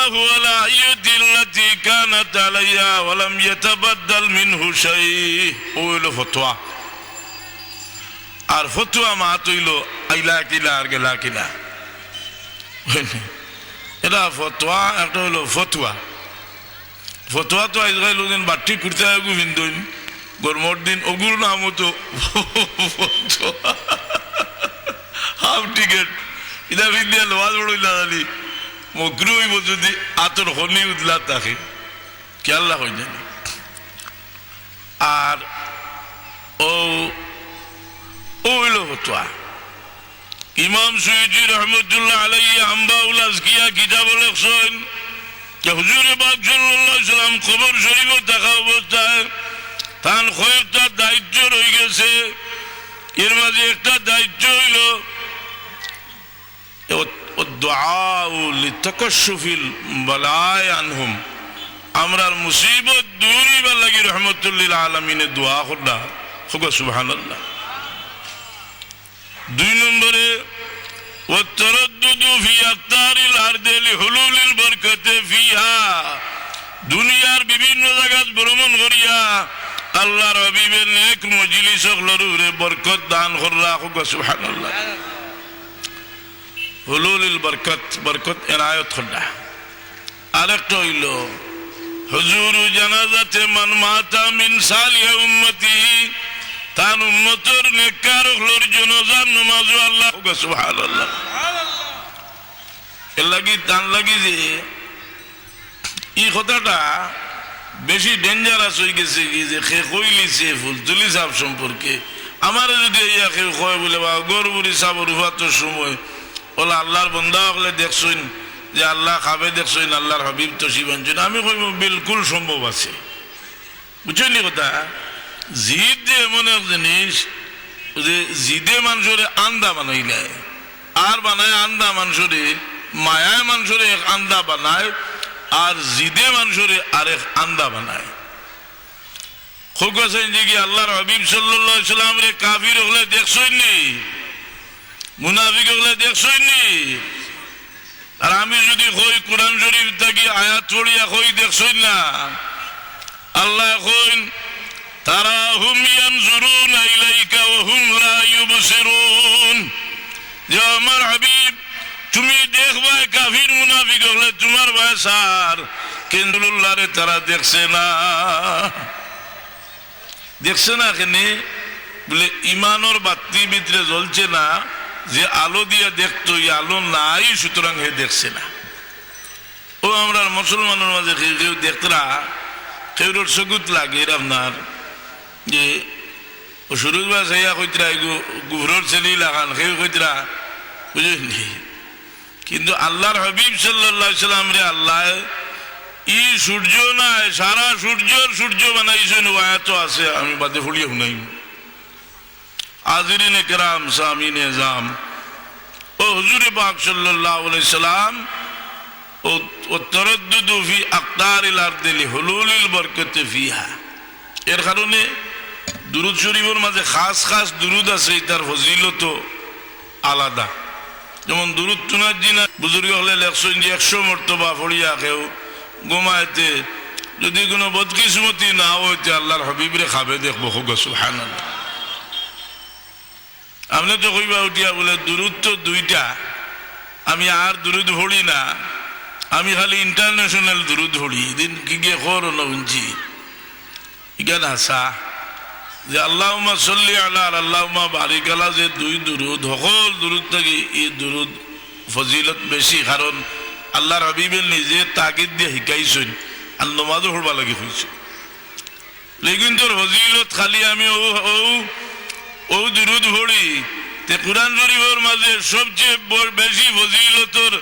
আল্লাহু আলা ইয়াতিল্লাতি কানাত আলাইয়া ওয়া লাম ইয়াতাবাদদাল মিনহু শাই। ও হলো ফতোয়া। আর ফতোয়া মা তৈল আইলা কিলা আর গেলা কিলা, এটা ফতোয়া। একটা হলো ফতুয়া। ফতোয়া তো আজকাল দিন বাটি করতে আগু হিন্দুন গরমর দিন ওগুর নাম হতো হাফ টিকেট। এটা বিদ্যা লোয়া বড়ইলা জানি মগ্রু হইব যদি আতর হনি উদলা থাকে খেয়াল্লা হয়ে জানি। আর ও হইল ফতোয়া। ইমাম সুয়ুতি রহমতুল্লাহ আলাইহি আম্বাউল আজকিয়া কিতাব লেখছেন যে হুজুর পাক সাল্লাল্লাহু আলাইহি সাল্লাম কবর শরীফে থাকা অবস্থায় তার কয়েকটা দায়িত্ব রয়ে গেছে। এর মাঝে একটা দায়িত্ব হইল দুআউ লিতাকাশফিল বালায় আনহুম, আমরার মুসিবত দূর হইবার লাগি রহমতুল লিল আলামিনে দোয়া করলা হোক সুবহানাল্লাহ। 2 নম্বরে ওয়াতারাদ্দুদু ফি আক্তারিল আরদি লিহুলুলিল বারাকাতি ফিহা, দুনিয়ার বিভিন্ন জায়গা ভ্রমণ করিয়া আল্লাহর হাবিবের নেক মজলিস গুলোরে বরকত দান করলা হোক সুবহানাল্লাহ। হুলুলিল বারাকাত, বরকত এনায়েত করলা। আরেকটা হইল হুজুর জানাজাতে মান মাতা মিন সালিহ উম্মতি, তার উম্মতের নেককার হলোর জানাজার নামাজ আল্লাহ সুবহানাল্লাহ। এর লাগি তার লাগি যে এই কথাটা বেশি ডেঞ্জারাস হয়ে গেছে কি যে খে কইলিছে ফুলতুলি সাহেব সম্পর্কে আমার যদি ইয়া কেউ কয় বলে বা গরবুরি সাহেবের উফাতর সময় ওলা আল্লাহর বন্দা হলে দেখছইন যে আল্লাহ খাবে দেখছইন আল্লাহর হাবিব তো শিবাঞ্জন, আমি কইব বিলকুল সম্ভব আছে। বুঝছেন কথা? জিদ যে এমন এক জিনিস যে জিদে মানুষের আন্দা বানাইলে আর বানায় আন্দা মানুষরে, মায়ায় মানুষরে এক আন্দা বানায় আর জিদে মানুষরে আরেক আন্দা বানায়। খুব আছেন যে কি আল্লাহর হাবিব সাল্লাল্লাহু আলাইহি সাল্লাম রে কাফির হলে দেখছই নি, মুনাফিক হলে দেখছই নি। আর আমি যদি কই কোরআন শরীফ থাকি আয়াত পড়িয়া কই দেখছই না। আল্লাহ কইন তারাহুম ইয়ানজুরুনা ইলাইকা ওয়া হুম লা ইউবসিরুন, যে আমার হাবিব তুমি দেখবা কাফির মুনাফিক হলে তোমার বয়সার, কিন্তু আল্লাহরে তারা দেখছে না। দেখছে না কেন বলে ইমানের বাতি ভিতরে জ্বলছে না, যে আলো দিয়ে দেখতো এই আলো নাই, সুতরাং হে দেখছে না। ও আমরা মুসলমানের মাঝে কেউ দেখতরা কেউর সগুত লাগে আপনার যে সুরজ বা সাইয়া কইতরা গুভরর ছেলে লাগান কেউ কইতরা বুঝলি। কিন্তু আল্লাহর হাবিব সাল্লাল্লাহু আলাইহি সাল্লাম রে আল্লাহ ই সূর্য নাই সারা সূর্য বানাইছেন, আয়াত আছে আমি বাদে ফুলিয়ে শুনাই। হাজিরিনে কেরাম সামিনে জাম, ও হুজুর পাক সাল্লাল্লাহু আলাইহি সাল্লাম ও তারাদ্দুদু ফি আকতারিল আরদি লিহুলুলিল বারাকাতি ফিহা, এর কারণে দুরূদ শরীফের মাঝে খাস খাস দুরূদ আছে, তার ফজিলত আলাদা। যেমন দুরূদ তুনাজ্জিনা বুজুর্গ হলে লেখছেন যে 100 মর্তবা পড়িয়া কেউ ঘুমাইতে যদি কোনো বদকিসমতি না হইতে আল্লাহর হাবিবরে খাবে দেখবো হোক সুবহানাল্লাহ। আপনি তো কইবা উঠিয়া বলে দুরূদ তো 2টা, আমি আর দুরূদ পড়ি না, আমি খালি ইন্টারন্যাশনাল দুরূদ পড়ি। দিন কি গিয়ে খবর না শুনছি ইগান হাসা যে আল্লাহুম্মা সাল্লি আলা আর আল্লাহুম্মা বারিক আলা, যে 2 দুরূদ সকল দুরূদ থেকে এই দুরূদ ফজিলত বেশি, কারণ আল্লাহর হাবিবের নিজে তাকিদ দিয়ে শিকাইছেন আর নমাজও পড়বা লাগি হয়েছে। লেকিন তোর ফজিলত খালি আমি ও দুরূদ পড়ি। তে কুরআন শরীফের মাঝে সবচেয়ে বেশি ফজিলতর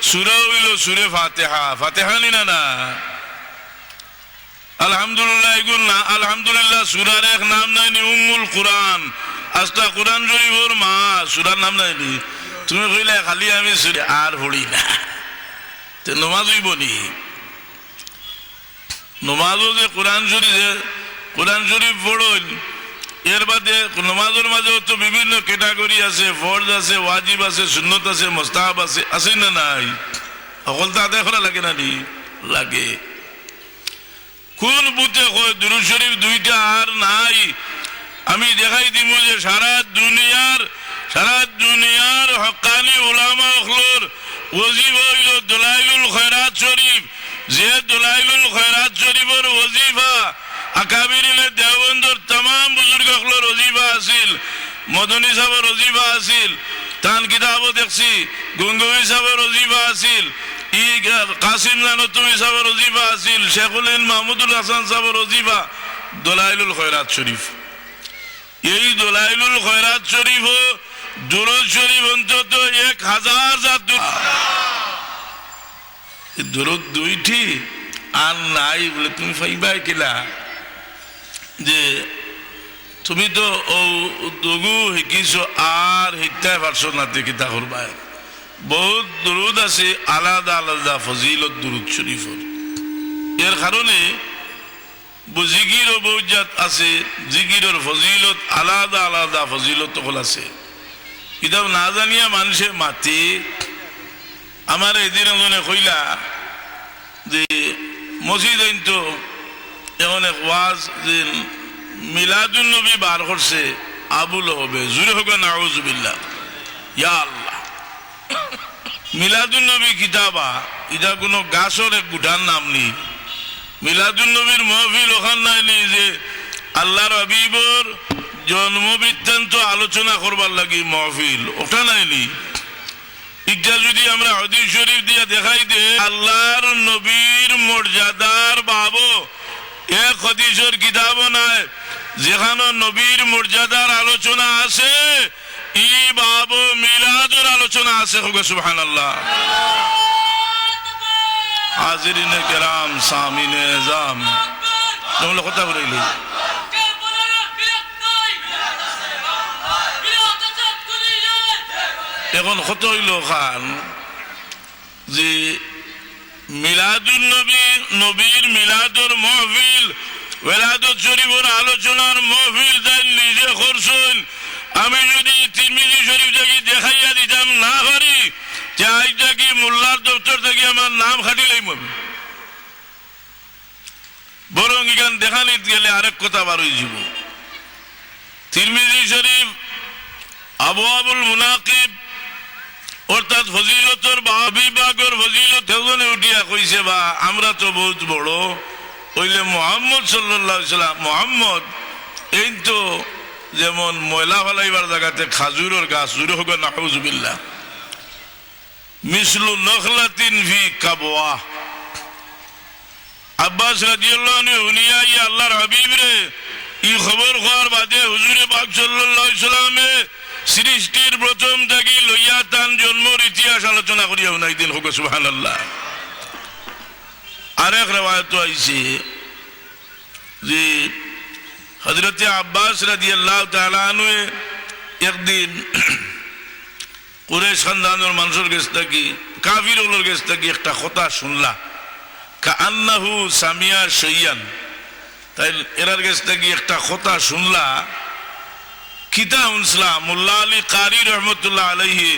সূরা হইল সূরা ফাতিহা। ফাতিহা নিনা না আলহামদুলিল্লাহ এগুলো না, আলহামদুলিল্লাহ সূরার এক নাম নাইনি উম্মুল কুরআন, আস্তা কুরআন শরীফের মা, সূরার নাম নাইনি। তুমি কইলে খালি আমি সূরা আর পড়ি না, তে নমাজ হইব নি? নমাজও যে কোরআন শরীফ পড়ুন, এর বাদে নমাজের মাঝেও তো বিভিন্ন ক্যাটাগরি আছে, ফরজ আছে, ওয়াজিব আছে, সুন্নত আছে, মুস্তাহাব আছে, আছে না নাই? সকল তা আদায় করা লাগে না নি? লাগে। কোন বুতে কয় দুরূদ শরীফ দুইটা আর নাই? আমি দেখাই দিব যে সারা দুনিয়ার হক্কানি উলামা হলোর ওজিফা হইল দুলাইলুল খয়রাত শরীফ। যে দুলাইলুল খয়রাত শরীফের ওজিফা আকাবিরিনে দেওবন্দর तमाम বুজুর্গ হলোর ওজিফা আছিল, মদনী সাহেবের ওজিফা আছিল, তান কিতাবও দেখছি, গঙ্গোই সাহেবের ওজিফা আছিল, কাসিম জানতুমি সাহেবের ওজিফা আছিল, শেখুল হিন্দ মাহমুদুল হাসান সাহেবের ওজিফা দুলাইলুল খয়রাত শরীফ। এই দুলাইলুল খয়রাত শরীফ ও দুরূদ শরীফ অন্তত 1000 দুরূদ দুইটি আর নাই বলে তুমি পাইবা কিলা? যে তুমি তো ও দগু শিকিছো আর শিকতে পারছো না, কিতা করবা? বহুত দুরূদ আছে আলাদা আলাদা ফজিলত দুরূদ শরীফের। এর কারণে জিকিরও বহুজাত আছে, জিকিরের ফজিলত আলাদা আলাদা ফজিলত হল আছে। কিতাব না জানিয়া মানুষে মাতি। আমার এদিন এজনে কইলা যে মসজিদ তো এখন এক ওয়াজ যে মিলাদুন নবী বার করছে আবুল হবে, জুড়ে হোক নাউজুবিল্লাহ, ইয়া আল্লাহ। মিলাদুন নবী কিতাবা এটা কোনো গাছর এক গুঠার নাম নেই। মিলাদুন নবীর মহফিল ওখান নাই নি যে আল্লাহর হাবিবর জন্ম বৃত্তান্ত আলোচনা করবার লাগি মহফিল, ওটা নাইনি। ইটা যদি আমরা হাদিস শরীফ দিয়ে দেখাই দে আল্লাহর নবীর মর্যাদার বাবু এক হাদিসের কিতাবও নাই যেখানে নবীর মর্যাদার আলোচনা আছে, ই বাবু মিলাদের আলোচনা আছে। সুবহানাল্লাহ। হাজিরিনে কেরাম, সামিনে এজাম, তোমরা কথা বলেইলি এখন কত হইল খান যে মিলাদুন নবী, নবীর মিলাদুর মহফিল, ওয়ালাদত শরীফের আলোচনার মহফিল তাই নিজে করছেন। আমি যদি তিরমিজি শরীফ থেকে দেখাইয়া দিতাম না পারি, চাই থাকি মোল্লার দপ্তর থেকে আমার নাম খাটিলেই মবি। বরং এখান দেখানি গেলে আরেক কথা বার হয়ে যাব। তিরমিজি শরীফ আবওয়াবুল মুনাকিব অর্থাৎ ফজিলতর বিভাগের ফজিলত হেজনে উঠিয়া কইছে বা আমরা তো বহুত বড় হইলে মুহাম্মদ সাল্লাল্লাহু আলাইহি সাল্লাম, মুহাম্মদ এই তো যেমন ময়লা ফেলাইবার জায়গাতে খাজুরের গাছ, জুড়ে হোক নাউজুবিল্লাহ, মিসলু নখলাতিন ফি কাবওয়া। আব্বাস রাদিয়াল্লাহু আনহু উনিয়া ইয়া আল্লাহর হাবিব রে এই খবর হওয়ার বাদে হুজুরে পাক সাল্লাল্লাহু আলাইহি সাল্লামে সৃষ্টির প্রথম থেকে লইয়া তান জন্মের ইতিহাস আলোচনা করিয়া উনাই দিন হোক সুবহানাল্লাহ। আরেক রিওয়ায়াত আইছে যে হযরত আব্বাস রাদিয়াল্লাহু তাআলা আনহু একদিন কুরাইশ খানদানের মানুষের কাছ থেকে, কাফিরগুলোর কাছ থেকে একটা কথা শুনলা, কাআন্নাহু সামিয়া শাইয়ান। তাই এরার কাছ থেকে একটা কথা শুনলা, কিতাব শুনলা মোল্লা আলী কারি রহমতুল্লাহ আলাইহি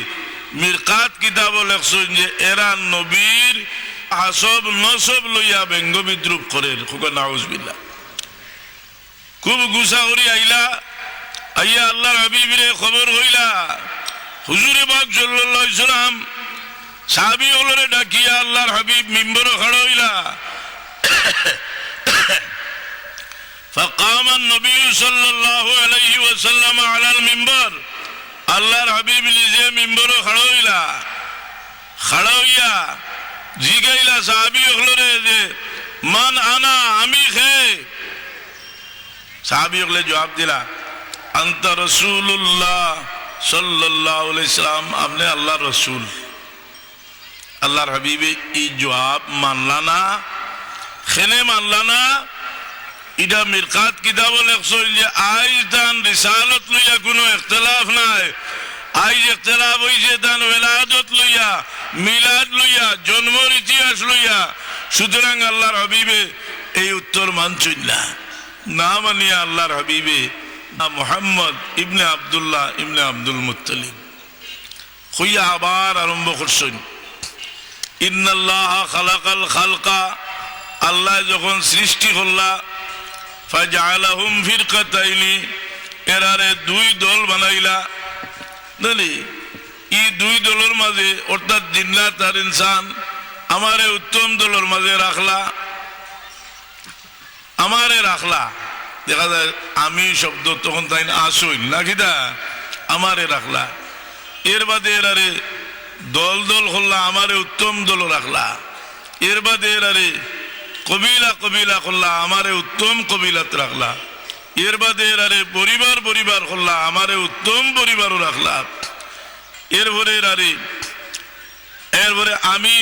মিরকাত কিতাব লেখছেন যে এরা নবীর হাসব নসব লইয়া ব্যঙ্গ বিদ্রুপ করে। নাউজুবিল্লাহ। খুব গুসা করি আইলা, আইয়া আল্লাহর হাবিবরে খবর হইলা, হুজুরে পাক সাল্লাল্লাহু আলাইহি সাল্লাম সাহাবী হলরে ডাকিয়া আল্লাহর হাবিব মিম্বরে খড়া হইলা। فقام النبي صلى الله عليه وسلم على المنبر। আল্লাহর হাবিব নিজে মিম্বরে খড়া হইলা, খড়া হইয়া জিগাইলা সাহাবী হলরে যে মান আনা, আমি খে। সাহাবী হলে জবাব দিলা আনতা রাসূলুল্লাহ সাল্লাল্লাহু আলাইহি সাল্লাম, আপনি আল্লাহর রাসূল। আল্লাহর হাবিবে এই জবাব মানলা না, খেনে মানলা না। এটা মিরকাত কিতাব লেখছেন যে আইজ তান রিসালত লইয়া কোনো ইখতিলাফ নাই, আইজ ইখতিলাফ হইছে তান ওয়ালাদত লইয়া, মিলাদ লইয়া, জন্মের ইতিহাস লইয়া। সুতরাং আল্লাহর হাবিবে এই উত্তর মানছেন না, না মানিয়া আল্লাহর হাবিবে মুহাম্মদ ইবনে আব্দুল্লাহ ইবনে আব্দুল মুত্তালিব হইয়া আবার আরম্ভ করছেন। ইন্নাল্লাহা খালাকাল খালকা, আল্লাহ যখন সৃষ্টি করলা, ফাজআলাহুম ফিরকাতাইনি, এরারে দুই দল বানাইলা। বুঝলি, এই দুই দলের মাঝে অর্থাৎ জিন্নাত আর ইনসান আমারে উত্তম দলের মাঝে রাখলা, আমারে রাখলা। দেখা যায় আমি শব্দ তখন তাই আসই নাকি দা, আমারে রাখলা। এর বাদে এরারে দল দল করলা, আমারে উত্তম দল রাখলা। এর বাদে এরারে কবিলা কবিলা করলা, আমারে উত্তম কবিলাত রাখলা। এর বাদে এরারে পরিবার পরিবার করলা, আমারে উত্তম পরিবারও রাখলা। এরপরে আমি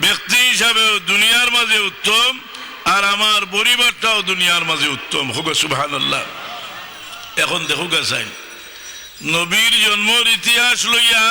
ব্যক্তি হিসাবে দুনিয়ার মাঝে উত্তম, আর আমার পরিবারটাও দুনিয়ার মাঝে উত্তম হোক, সুবহানাল্লাহ। এখন দেখো গাছাই নবীর জন্মের ইতিহাস লইয়া